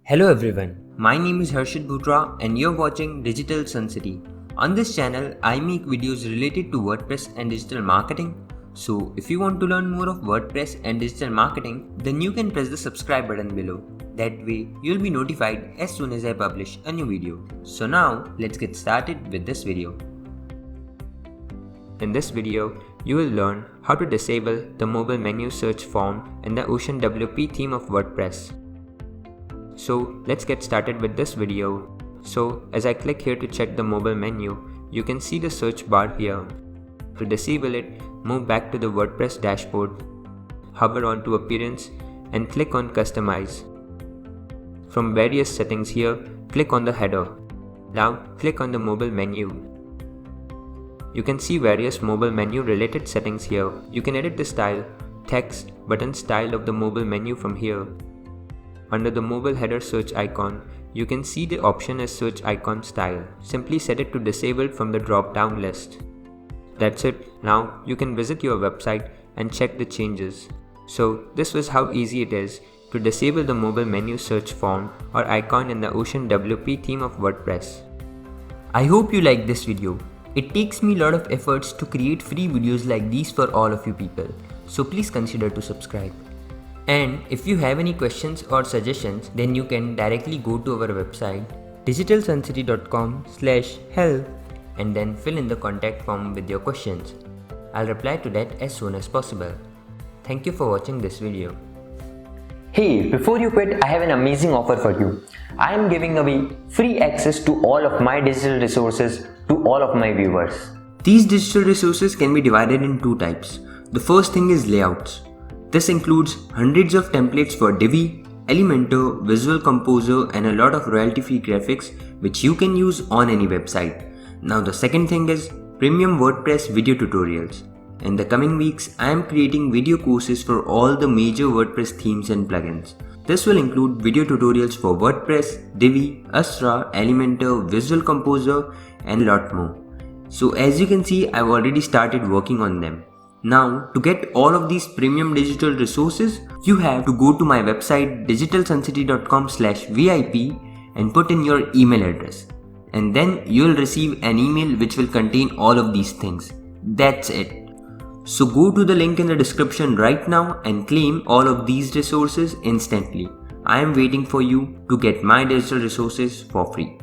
Hello everyone, my name is Harshit Bhutra and you're watching Digital Sun City. On this channel, I make videos related to WordPress and digital marketing. So if you want to learn more of WordPress and digital marketing, then you can press the subscribe button below. That way, you'll be notified as soon as I publish a new video. So now, let's get started with this video. In this video, you will learn how to disable the mobile menu search form in the Ocean WP theme of WordPress. So let's get started with this video. So as I click here to check the mobile menu, you can see the search bar here. To disable it, move back to the WordPress dashboard, hover onto Appearance and click on Customize. From various settings here, click on the header. Now click on the mobile menu. You can see various mobile menu related settings here. You can edit the style, text, button style of the mobile menu from here. Under the mobile header search icon, you can see the option as search icon style. Simply set it to disabled from the drop down list. That's it. Now you can visit your website and check the changes. So this was how easy it is to disable the mobile menu search form or icon in the Ocean WP theme of WordPress. I hope you liked this video. It takes me a lot of efforts to create free videos like these for all of you people. So please consider to subscribe. And if you have any questions or suggestions, then you can directly go to our website digitalsuncity.com/help and then fill in the contact form with your questions. I'll reply to that as soon as possible. Thank you for watching this video. Hey, before you quit, I have an amazing offer for you. I am giving away free access to all of my digital resources to all of my viewers. These digital resources can be divided in two types. The first thing is layouts. This includes hundreds of templates for Divi, Elementor, Visual Composer and a lot of royalty-free graphics which you can use on any website. Now the second thing is premium WordPress video tutorials. In the coming weeks, I am creating video courses for all the major WordPress themes and plugins. This will include video tutorials for WordPress, Divi, Astra, Elementor, Visual Composer and a lot more. So as you can see, I've already started working on them. Now, to get all of these premium digital resources, you have to go to my website digitalsuncity.com/VIP and put in your email address. And then you'll receive an email which will contain all of these things. That's it. So go to the link in the description right now and claim all of these resources instantly. I am waiting for you to get my digital resources for free.